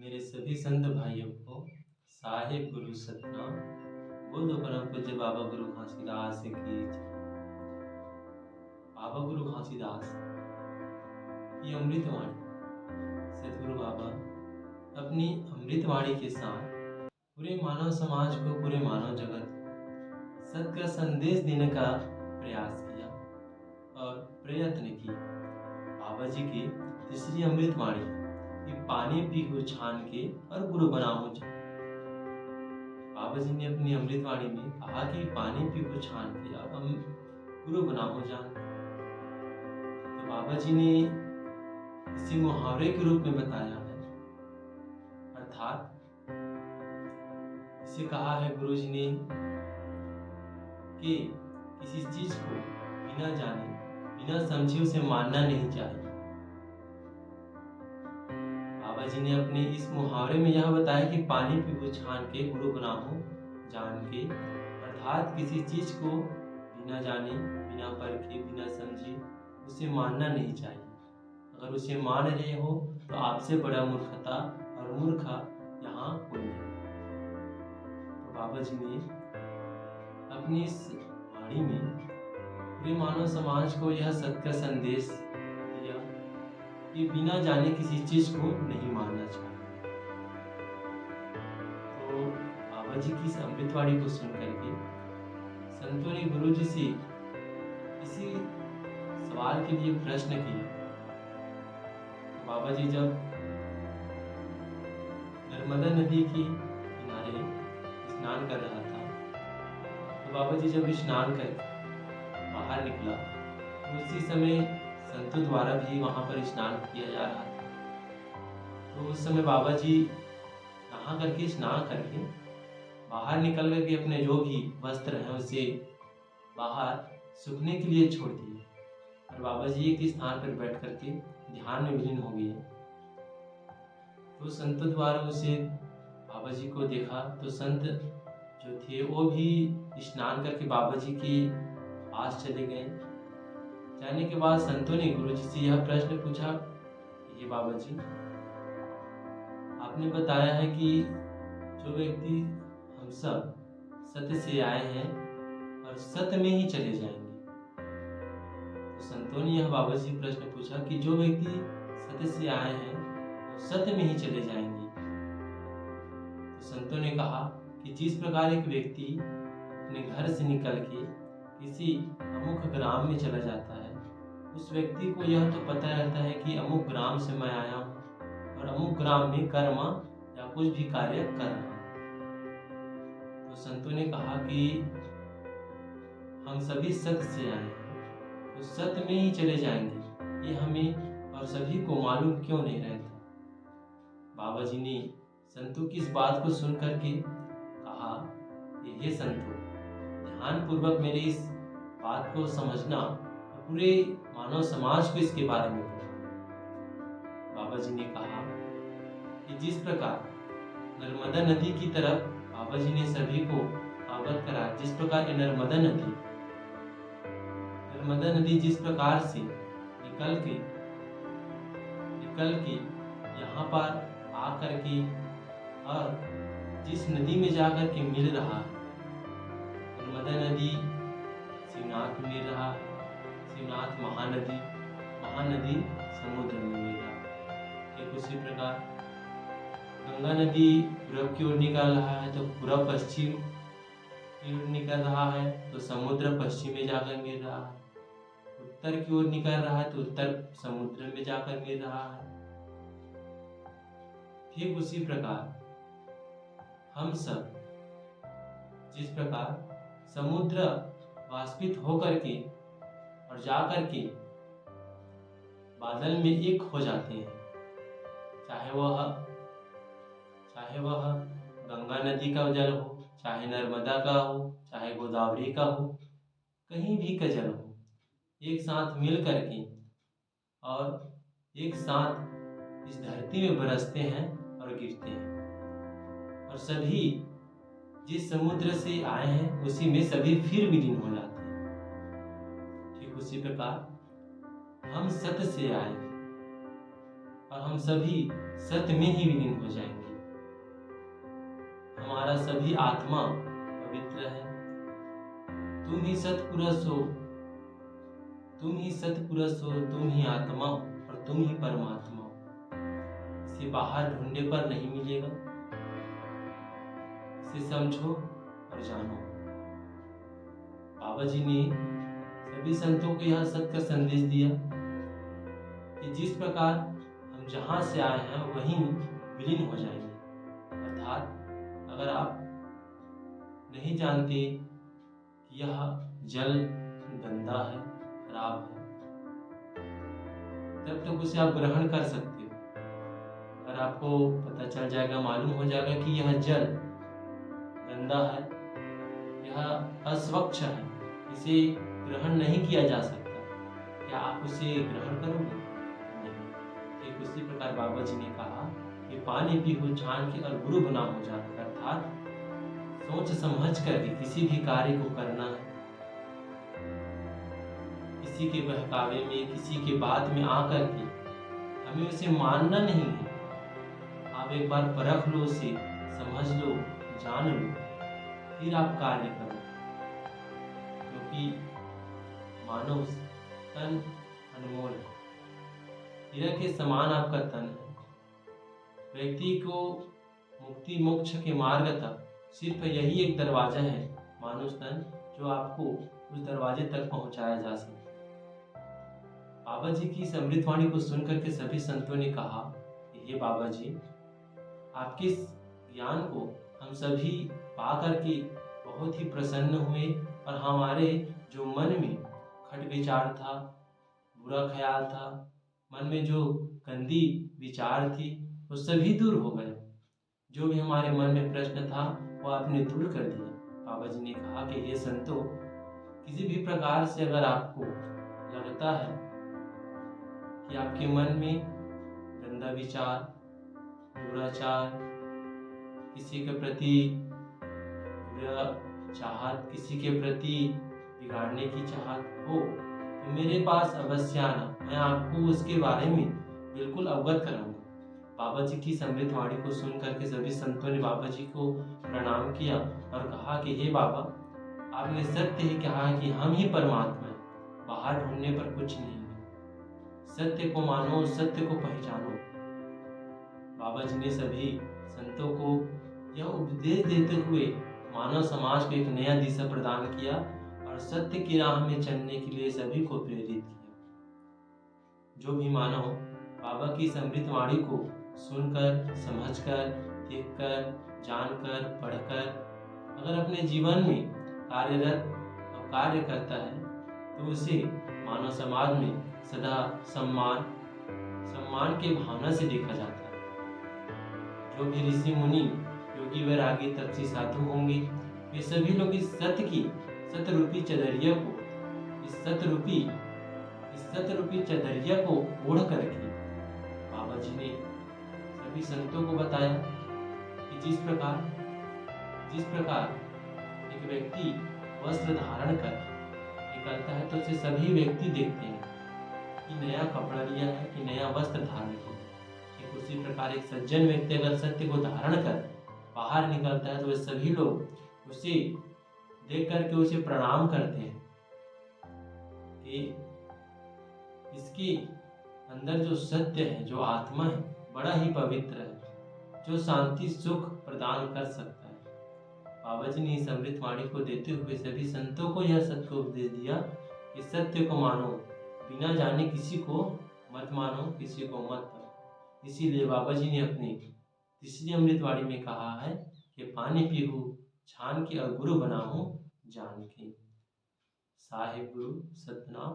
मेरे सभी संत भाइयों को साहिब गुरु सतनाम। बोलो परम पूज्य बाबा गुरु घासीदास की जय। बाबा गुरु घासीदास की अमृतवाणी। सतगुरु बाबा अपनी अमृतवाणी के साथ पूरे मानव समाज को, पूरे मानव जगत को सत्य का संदेश देने का प्रयास किया और प्रयत्न किया। बाबा जी की तीसरी अमृतवाणी कि पानी पीहू छान के और गुरु बनाऊं जान। बाबा जी ने अपनी अमृतवाणी में कहा कि पानी पीहू छान के और हम गुरु बनाऊं जान। तो बाबा जी ने इसी मुहावरे के रूप में बताया है, अर्थात इसे कहा है गुरु जी ने कि किसी चीज को बिना जाने, बिना समझे उसे मानना नहीं चाहिए। बाबा जी ने अपने इस मुहावरे में यह बताया कि पानी पीहू छान के गुरु बनाऊं जान के, अर्थात किसी चीज को बिना जाने, बिना परखे, बिना समझे उसे मानना नहीं चाहिए। अगर उसे मान रहे हो तो आपसे बड़ा मूर्खता और मूर्खा यहाँ कोई नहीं। तो बाबा जी ने अपनी इस वाणी में पूरे मानव समाज को यह सत्य का संदेश दिया कि बिना जाने किसी चीज को नहीं मानना चाहिए। तो बाबा जी की इस अमृतवाणी को सुन करके संतों ने गुरु जी से इसी सवाल के लिए प्रश्न किया। तो बाबा जी जब नर्मदा नदी के किनारे स्नान कर रहा था, तो बाबा जी जब स्नान करके बाहर निकला तो उसी समय संतों द्वारा भी वहां पर स्नान किया जा रहा था। तो उस समय बाबा जी नहा करके, स्नान करके बाहर निकल करके अपने जो भी वस्त्र हैं उसे बाहर सूखने के लिए छोड़ दिए और बाबा जी एक स्थान पर बैठ करके ध्यान में विलीन हो गए। तो संतों द्वारा उसे बाबा जी को देखा तो संत जो थे वो भी स्नान करके बाबा जी के पास चले गए। जाने के बाद संतों ने गुरु जी से यह प्रश्न पूछा, ये बाबा जी आपने बताया है कि जो व्यक्ति हम सब सत्य से आए हैं और सत्य में ही चले जाएंगे। तो संतों ने यह बाबा जी प्रश्न पूछा कि जो व्यक्ति सत्य से आए हैं वो सत्य में ही चले जाएंगे। तो संतों ने कहा कि जिस प्रकार एक व्यक्ति अपने घर से निकल के किसी अमुक ग्राम में चला जाता है, उस व्यक्ति को यह तो पता रहता है कि अमुक ग्राम से मैं आया हूँ और अमुक ग्राम में कर्म या कुछ भी कार्य कर रहा हूँ। तो संतों ने कहा कि हम सभी सत्य से आए हैं तो सत्य में ही चले जाएंगे, ये हमें और सभी को मालूम क्यों नहीं रहता। बाबा जी ने संतों की इस बात को सुन करके कहा कि हे संतों, ध्यान पूर्वक मेरी इस बात को समझना और पूरे मानव समाज को इसके बारे में बताना। बाबा जी ने कहा कि जिस प्रकार नर्मदा नदी की तरफ बाबा जी ने सभी को अवगत कराया, जिस प्रकार ये नर्मदा नदी जिस प्रकार से निकल के यहाँ पर आकर के और जिस नदी में जाकर के मिल रहा है, नर्मदा नदी शिवनाथ में मिल रहा है, शिवनाथ महानदी समुद्र में मिल रहा है। ठीक उसी प्रकार गंगा नदी पूरब की ओर निकल रहा है तो पूरब पश्चिम की ओर निकल रहा है तो समुद्र पश्चिम में जाकर मिल रहा है। उत्तर की ओर निकल रहा है तो उत्तर समुद्र में जाकर मिल रहा है। ठीक उसी प्रकार हम सब जिस प्रकार समुद्र वाष्पित होकर के और जाकर के बादल में एक हो जाते हैं, चाहे वह गंगा नदी का जल हो, चाहे नर्मदा का हो, चाहे गोदावरी का हो, कहीं भी का जल हो, एक साथ मिल करके और एक साथ इस धरती में बरसते हैं और गिरते हैं और सभी जिस समुद्र से आए हैं उसी में सभी फिर विलीन हो जाते हैं। ठीक उसी प्रकार हम सत्य से आए और हम सभी सत्य में ही विलीन हो जाएंगे। हमारा सभी आत्मा पवित्र है। तुम ही सत्पुरुष हो, तुम ही सत्पुरुष हो, तुम ही आत्मा हो और तुम ही परमात्मा हो। इसे बाहर ढूंढने पर नहीं मिलेगा, इसे समझो और जानो। बाबा जी ने सभी संतों को यह सत्य का संदेश दिया कि जिस प्रकार हम जहाँ से आए हैं वहीं विलीन हो जाएंगे। अर्थात अगर आप नहीं जानते कि यह जल गंदा है, खराब है, तब तक उसे आप ग्रहण कर सकते हो। अगर आपको पता चल जाएगा, मालूम हो जाएगा कि यह जल गंदा है, यह अस्वच्छ है, इसे ग्रहण नहीं किया जा सकता, क्या आप उसे ग्रहण करोगे? नहीं। ठीक उसी प्रकार बाबा जी ने कहा कि पानी पीहू छान के और गुरु बना हो जाता, अर्थात सोच समझ कर किसी भी कार्य को करना है। किसी के बहकावे में, किसी के बात में आकर के हमें उसे मानना नहीं है। आप एक बार परख लो, उसे समझ लो, जान लो, फिर आप कार्य करो। क्योंकि मानव तन अनमोल है, हीरा के समान आपका तन है। व्यक्ति को मुक्ति मोक्ष के मार्ग तक सिर्फ यही एक दरवाजा है, मानव तन, जो आपको उस दरवाजे तक पहुंचाया जा सकता है। बाबा जी की इस अमृतवाणी को सुनकर के सभी संतों ने कहा कि हे बाबा जी, आपके इस ज्ञान को हम सभी पा करके बहुत ही प्रसन्न हुए और हमारे जो मन में खट विचार था, बुरा ख्याल था, मन में जो गंदी विचार थी, वो सभी दूर हो गए। जो भी हमारे मन में प्रश्न था वो आपने दूर कर दिया। बाबा जी ने कहा कि ये संतों, किसी भी प्रकार से अगर आपको लगता है कि आपके मन में गंदा विचार, दुराचार, किसी के प्रति बुरा चाहत, किसी के प्रति बिगाड़ने की चाहत हो, तो मेरे पास अवश्य आना, मैं आपको उसके बारे में बिल्कुल अवगत कराऊंगा। बाबा जी की अमृतवाणी को सुन करके सभी संतों ने बाबा जी को प्रणाम किया और कहा कि हे बाबा, आपने सत्य ही कहा है कि हम ही परमात्मा हैं, बाहर ढूंढने पर कुछ नहीं है। सत्य को मानो, सत्य को पहचानो। बाबा जी ने सभी संतों को यह उपदेश देते हुए मानव समाज को एक नया दिशा प्रदान किया और सत्य की राह में चलने के लिए सभी को प्रेरित किया। जो भी मानव बाबा की इस अमृतवाणी को सुनकर, समझकर, देखकर, जानकर, पढ़कर अगर अपने जीवन में कार्यरत और कार्य करता है, तो उसे मानव समाज में सदा सम्मान की भावना से देखा जाता है। जो भी ऋषि मुनि, योगी वैरागी, तपस्वी साधु होंगे, वे सभी लोग इस सत्य रूपी चदरिया को, इस सत्य रूपी चदरिया को ओढ़ करके बाबा जी ने सभी संतों को बताया कि जिस प्रकार एक व्यक्ति वस्त्र धारण कर निकलता है तो उसे सभी व्यक्ति देखते हैं कि नया कपड़ा लिया है, कि नया वस्त्र धारण किया। ठीक उसी प्रकार एक सज्जन व्यक्ति अगर सत्य को धारण कर बाहर निकलता है तो वे सभी लोग उसे देख करके उसे प्रणाम करते हैं कि इसके अंदर जो सत्य है, जो आत्मा है, बड़ा ही पवित्र है, जो शांति सुख प्रदान कर सकता है। बाबा जी ने इस अमृतवाणी को देते हुए सभी संतों को यह सत्य उपदेश दिया कि सत्य को मानो, बिना जाने किसी को मत मानो, किसी को मत करो। इसीलिए बाबा जी ने अपनी तीसरी अमृतवाणी में कहा है कि पानी पीहू छान के और गुरु बनाऊं जान के। साहिब गुरु सतनाम।